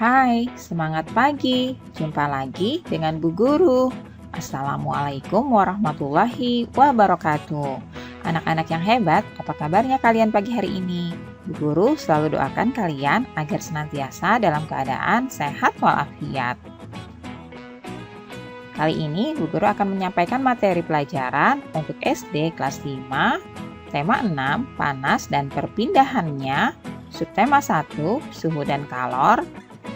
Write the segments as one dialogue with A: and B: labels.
A: Hai, semangat pagi. Jumpa lagi dengan Bu Guru. Assalamualaikum warahmatullahi wabarakatuh. Anak-anak yang hebat, apa kabarnya kalian pagi hari ini? Bu Guru selalu doakan kalian agar senantiasa dalam keadaan sehat walafiat. Kali ini Bu Guru akan menyampaikan materi pelajaran untuk SD kelas 5, tema 6, panas dan perpindahannya, subtema 1, suhu dan kalor,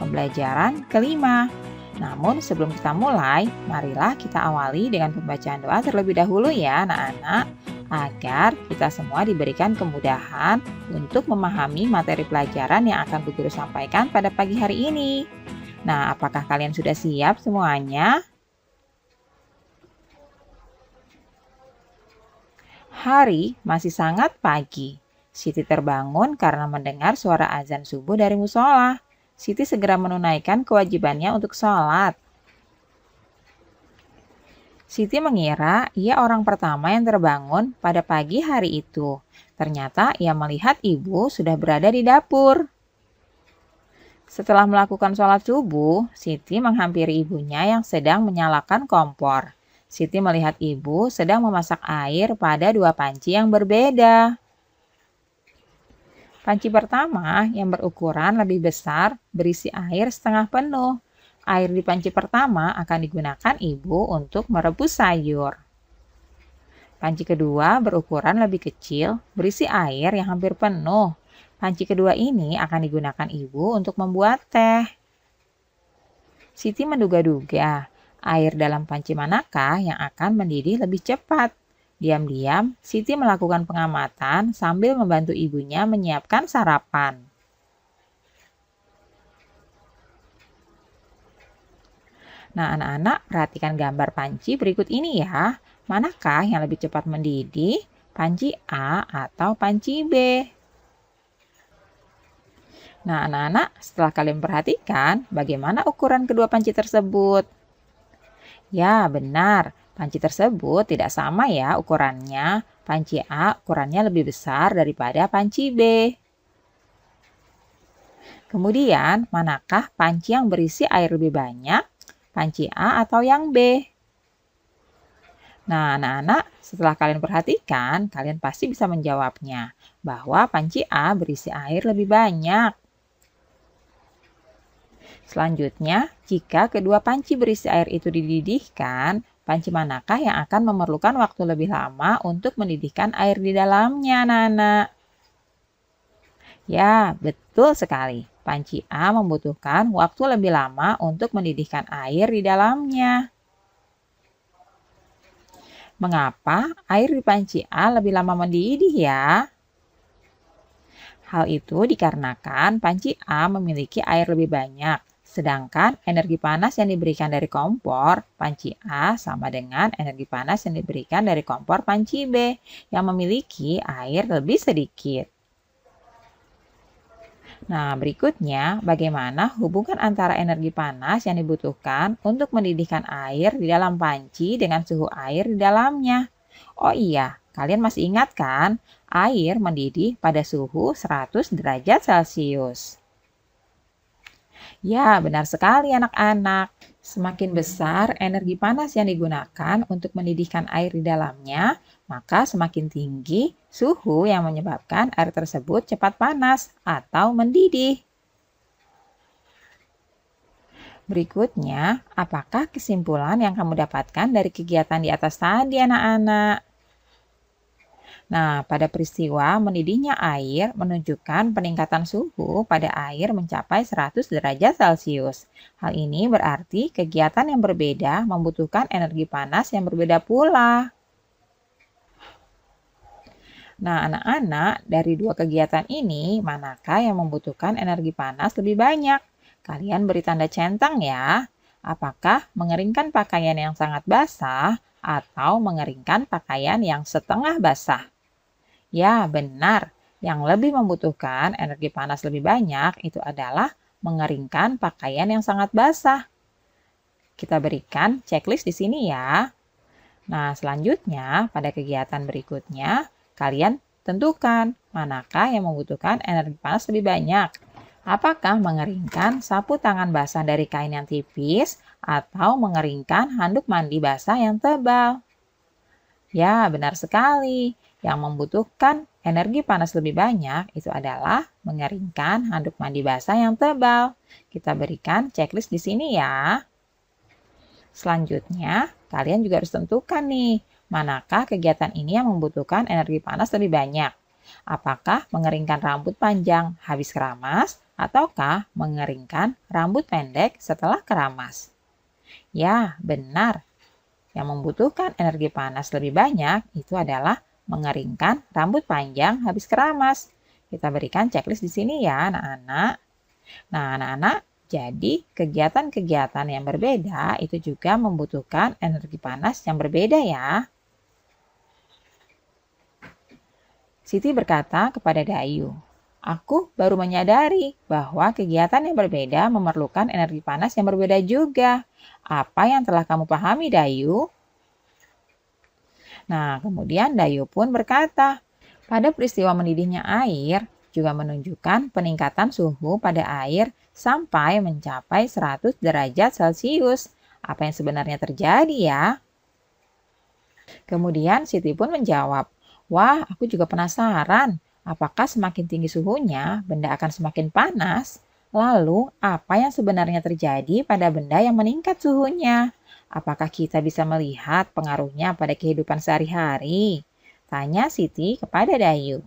A: pembelajaran kelima. Namun sebelum kita mulai, marilah kita awali dengan pembacaan doa terlebih dahulu ya anak-anak, agar kita semua diberikan kemudahan untuk memahami materi pelajaran yang akan Bu Guru sampaikan pada pagi hari ini. Nah, apakah kalian sudah siap semuanya? Hari masih sangat pagi. Siti terbangun karena mendengar suara azan subuh dari musola. Siti segera menunaikan kewajibannya untuk sholat. Siti mengira ia orang pertama yang terbangun pada pagi hari itu. Ternyata ia melihat ibu sudah berada di dapur. Setelah melakukan sholat subuh, Siti menghampiri ibunya yang sedang menyalakan kompor. Siti melihat ibu sedang memasak air pada dua panci yang berbeda. Panci pertama yang berukuran lebih besar berisi air setengah penuh. Air di panci pertama akan digunakan ibu untuk merebus sayur. Panci kedua berukuran lebih kecil, berisi air yang hampir penuh. Panci kedua ini akan digunakan ibu untuk membuat teh. Siti menduga-duga air dalam panci manakah yang akan mendidih lebih cepat. Diam-diam, Siti melakukan pengamatan sambil membantu ibunya menyiapkan sarapan. Nah, anak-anak, perhatikan gambar panci berikut ini ya. Manakah yang lebih cepat mendidih? Panci A atau panci B? Nah, anak-anak, setelah kalian perhatikan, bagaimana ukuran kedua panci tersebut? Ya, benar. Panci tersebut tidak sama ya ukurannya. Panci A ukurannya lebih besar daripada panci B. Kemudian, manakah panci yang berisi air lebih banyak? Panci A atau yang B? Nah, anak-anak, setelah kalian perhatikan, kalian pasti bisa menjawabnya bahwa panci A berisi air lebih banyak. Selanjutnya, jika kedua panci berisi air itu dididihkan, panci manakah yang akan memerlukan waktu lebih lama untuk mendidihkan air di dalamnya, anak-anak? Ya, betul sekali. Panci A membutuhkan waktu lebih lama untuk mendidihkan air di dalamnya. Mengapa air di panci A lebih lama mendidih ya? Hal itu dikarenakan panci A memiliki air lebih banyak. Sedangkan energi panas yang diberikan dari kompor panci A sama dengan energi panas yang diberikan dari kompor panci B yang memiliki air lebih sedikit. Nah, berikutnya bagaimana hubungan antara energi panas yang dibutuhkan untuk mendidihkan air di dalam panci dengan suhu air di dalamnya. Oh iya, kalian masih ingat kan? Air mendidih pada suhu 100 derajat Celcius. Ya, benar sekali anak-anak. Semakin besar energi panas yang digunakan untuk mendidihkan air di dalamnya, maka semakin tinggi suhu yang menyebabkan air tersebut cepat panas atau mendidih. Berikutnya, apakah kesimpulan yang kamu dapatkan dari kegiatan di atas tadi, anak-anak? Nah, pada peristiwa mendidihnya air menunjukkan peningkatan suhu pada air mencapai 100 derajat Celcius. Hal ini berarti kegiatan yang berbeda membutuhkan energi panas yang berbeda pula. Nah, anak-anak, dari dua kegiatan ini, manakah yang membutuhkan energi panas lebih banyak? Kalian beri tanda centang ya. Apakah mengeringkan pakaian yang sangat basah atau mengeringkan pakaian yang setengah basah? Ya, benar. Yang lebih membutuhkan energi panas lebih banyak itu adalah mengeringkan pakaian yang sangat basah. Kita berikan checklist di sini ya. Nah, selanjutnya pada kegiatan berikutnya, kalian tentukan manakah yang membutuhkan energi panas lebih banyak. Apakah mengeringkan sapu tangan basah dari kain yang tipis atau mengeringkan handuk mandi basah yang tebal? Ya, benar sekali. Yang membutuhkan energi panas lebih banyak itu adalah mengeringkan handuk mandi basah yang tebal. Kita berikan checklist di sini ya. Selanjutnya, kalian juga harus tentukan nih, manakah kegiatan ini yang membutuhkan energi panas lebih banyak. Apakah mengeringkan rambut panjang habis keramas, ataukah mengeringkan rambut pendek setelah keramas? Ya, benar. Yang membutuhkan energi panas lebih banyak itu adalah mengeringkan rambut panjang habis keramas. Kita berikan checklist di sini ya, anak-anak. Nah, anak-anak, jadi kegiatan-kegiatan yang berbeda itu juga membutuhkan energi panas yang berbeda ya. Siti berkata kepada Dayu, "Aku baru menyadari bahwa kegiatan yang berbeda memerlukan energi panas yang berbeda juga. Apa yang telah kamu pahami, Dayu?" Nah, kemudian Dayu pun berkata, pada peristiwa mendidihnya air juga menunjukkan peningkatan suhu pada air sampai mencapai 100 derajat Celcius. Apa yang sebenarnya terjadi ya? Kemudian Siti pun menjawab, "Wah, aku juga penasaran. Apakah semakin tinggi suhunya, benda akan semakin panas? Lalu, apa yang sebenarnya terjadi pada benda yang meningkat suhunya? Apakah kita bisa melihat pengaruhnya pada kehidupan sehari-hari?" Tanya Siti kepada Dayu.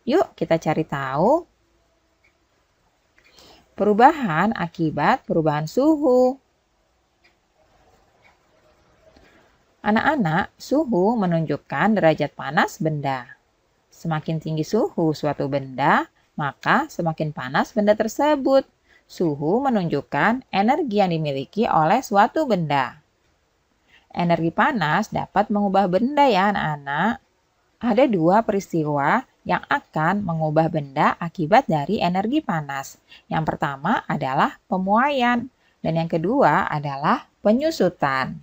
A: Yuk kita cari tahu perubahan akibat perubahan suhu. Anak-anak, suhu menunjukkan derajat panas benda. Semakin tinggi suhu suatu benda, maka semakin panas benda tersebut. Suhu menunjukkan energi yang dimiliki oleh suatu benda. Energi panas dapat mengubah benda ya anak-anak. Ada dua peristiwa yang akan mengubah benda akibat dari energi panas. Yang pertama adalah pemuaian dan yang kedua adalah penyusutan.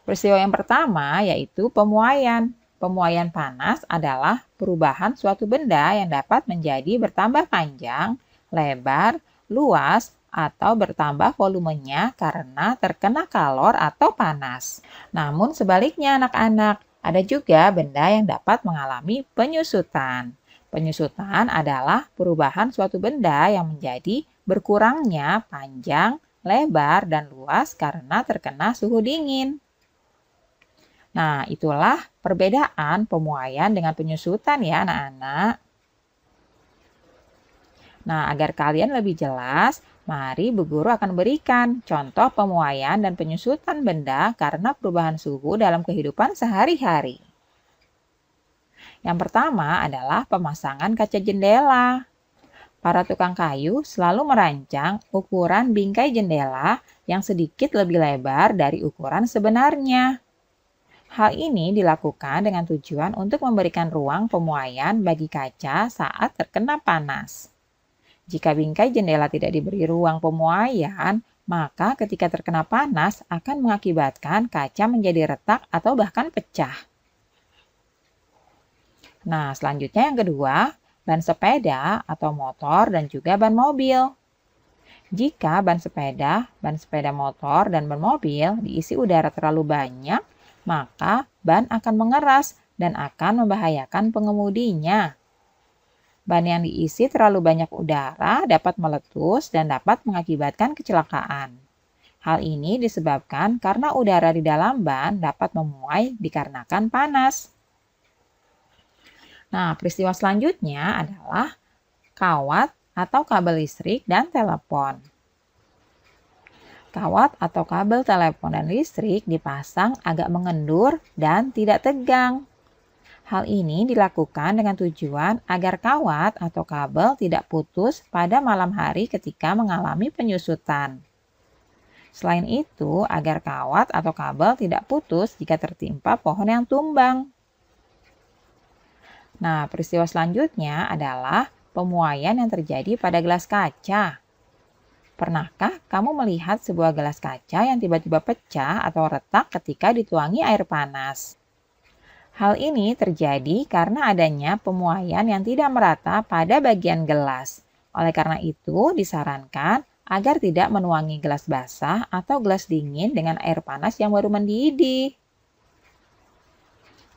A: Peristiwa yang pertama yaitu pemuaian. Pemuaian panas adalah perubahan suatu benda yang dapat menjadi bertambah panjang, lebar, luas, atau bertambah volumenya karena terkena kalor atau panas. Namun sebaliknya anak-anak, ada juga benda yang dapat mengalami penyusutan. Penyusutan adalah perubahan suatu benda yang menjadi berkurangnya panjang, lebar, dan luas karena terkena suhu dingin. Nah, itulah perbedaan pemuaian dengan penyusutan ya anak-anak. Nah, agar kalian lebih jelas, mari Bu Guru akan berikan contoh pemuaian dan penyusutan benda karena perubahan suhu dalam kehidupan sehari-hari. Yang pertama adalah pemasangan kaca jendela. Para tukang kayu selalu merancang ukuran bingkai jendela yang sedikit lebih lebar dari ukuran sebenarnya. Hal ini dilakukan dengan tujuan untuk memberikan ruang pemuaian bagi kaca saat terkena panas. Jika bingkai jendela tidak diberi ruang pemuaian, maka ketika terkena panas akan mengakibatkan kaca menjadi retak atau bahkan pecah. Nah, selanjutnya yang kedua, ban sepeda atau motor dan juga ban mobil. Jika ban sepeda motor, dan ban mobil diisi udara terlalu banyak, maka ban akan mengeras dan akan membahayakan pengemudinya. Ban yang diisi terlalu banyak udara dapat meletus dan dapat mengakibatkan kecelakaan. Hal ini disebabkan karena udara di dalam ban dapat memuai dikarenakan panas. Nah, peristiwa selanjutnya adalah kawat atau kabel listrik dan telepon. Kawat atau kabel telepon dan listrik dipasang agak mengendur dan tidak tegang. Hal ini dilakukan dengan tujuan agar kawat atau kabel tidak putus pada malam hari ketika mengalami penyusutan. Selain itu, agar kawat atau kabel tidak putus jika tertimpa pohon yang tumbang. Nah, peristiwa selanjutnya adalah pemuaian yang terjadi pada gelas kaca. Pernahkah kamu melihat sebuah gelas kaca yang tiba-tiba pecah atau retak ketika dituangi air panas? Hal ini terjadi karena adanya pemuaian yang tidak merata pada bagian gelas. Oleh karena itu, disarankan agar tidak menuangi gelas basah atau gelas dingin dengan air panas yang baru mendidih.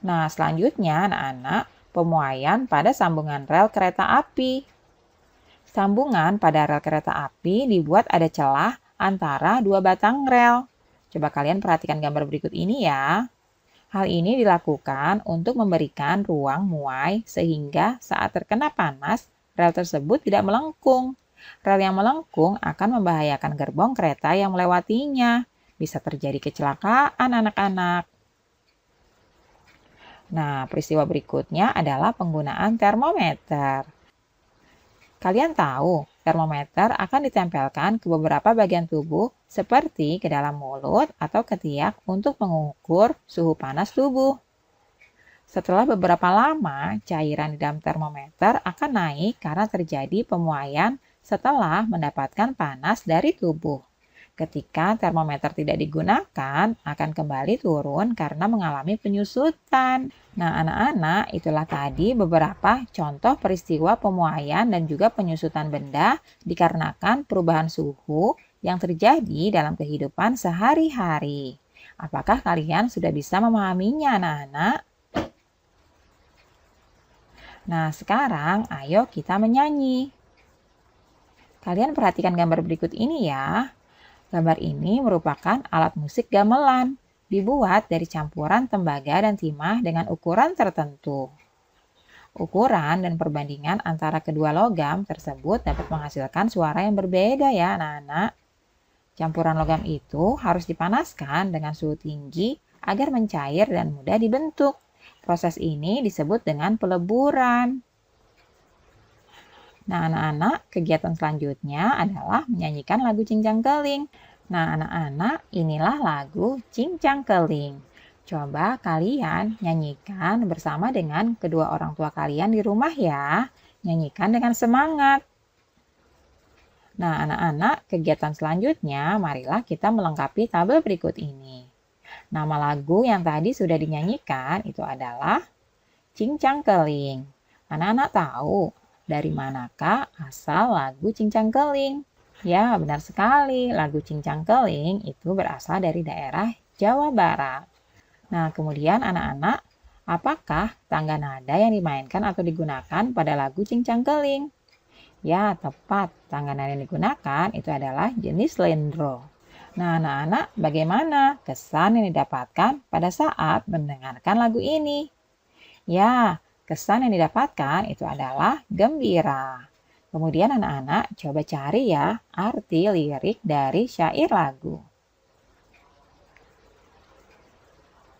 A: Nah, selanjutnya anak-anak, pemuaian pada sambungan rel kereta api. Sambungan pada rel kereta api dibuat ada celah antara dua batang rel. Coba kalian perhatikan gambar berikut ini ya. Hal ini dilakukan untuk memberikan ruang muai sehingga saat terkena panas, rel tersebut tidak melengkung. Rel yang melengkung akan membahayakan gerbong kereta yang melewatinya. Bisa terjadi kecelakaan anak-anak. Nah, peristiwa berikutnya adalah penggunaan termometer. Kalian tahu, termometer akan ditempelkan ke beberapa bagian tubuh seperti ke dalam mulut atau ketiak untuk mengukur suhu panas tubuh. Setelah beberapa lama, cairan di dalam termometer akan naik karena terjadi pemuaian setelah mendapatkan panas dari tubuh. Ketika termometer tidak digunakan, akan kembali turun karena mengalami penyusutan. Nah, anak-anak, itulah tadi beberapa contoh peristiwa pemuaian dan juga penyusutan benda dikarenakan perubahan suhu yang terjadi dalam kehidupan sehari-hari. Apakah kalian sudah bisa memahaminya, anak-anak? Nah, sekarang ayo kita menyanyi. Kalian perhatikan gambar berikut ini ya. Gambar ini merupakan alat musik gamelan, dibuat dari campuran tembaga dan timah dengan ukuran tertentu. Ukuran dan perbandingan antara kedua logam tersebut dapat menghasilkan suara yang berbeda ya anak-anak. Campuran logam itu harus dipanaskan dengan suhu tinggi agar mencair dan mudah dibentuk. Proses ini disebut dengan peleburan. Nah, anak-anak, kegiatan selanjutnya adalah menyanyikan lagu Cincang Keling. Nah, anak-anak, inilah lagu Cincang Keling. Coba kalian nyanyikan bersama dengan kedua orang tua kalian di rumah ya. Nyanyikan dengan semangat. Nah, anak-anak, kegiatan selanjutnya, marilah kita melengkapi tabel berikut ini. Nama lagu yang tadi sudah dinyanyikan itu adalah Cincang Keling. Anak-anak tahu dari manakah asal lagu Cincang Keling? Ya, benar sekali. Lagu Cincang Keling itu berasal dari daerah Jawa Barat. Nah, kemudian anak-anak, apakah tangga nada yang dimainkan atau digunakan pada lagu Cincang Keling? Ya, tepat. Tangga nada yang digunakan itu adalah jenis slendro. Nah, anak-anak, bagaimana kesan yang didapatkan pada saat mendengarkan lagu ini? Ya, kesan yang didapatkan itu adalah gembira. Kemudian anak-anak coba cari ya arti lirik dari syair lagu.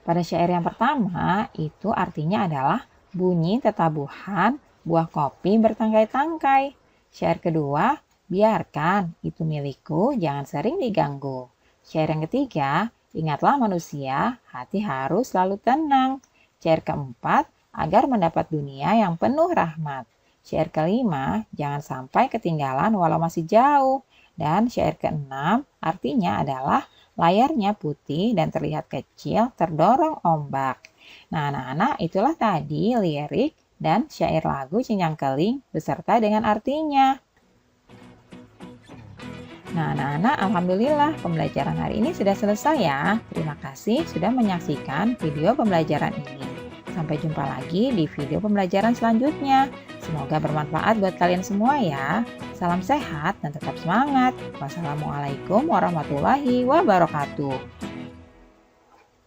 A: Pada syair yang pertama itu artinya adalah bunyi tetabuhan buah kopi bertangkai-tangkai. Syair kedua, biarkan itu milikku jangan sering diganggu. Syair yang ketiga, ingatlah manusia hati harus selalu tenang. Syair keempat, agar mendapat dunia yang penuh rahmat. Syair kelima, jangan sampai ketinggalan walau masih jauh. Dan syair keenam, artinya adalah layarnya putih dan terlihat kecil terdorong ombak. Nah, anak-anak, itulah tadi lirik dan syair lagu Cincang Keling beserta dengan artinya. Nah, anak-anak, alhamdulillah pembelajaran hari ini sudah selesai ya. Terima kasih sudah menyaksikan video pembelajaran ini. Sampai jumpa lagi di video pembelajaran selanjutnya. Semoga bermanfaat buat kalian semua ya. Salam sehat dan tetap semangat. Wassalamualaikum warahmatullahi wabarakatuh.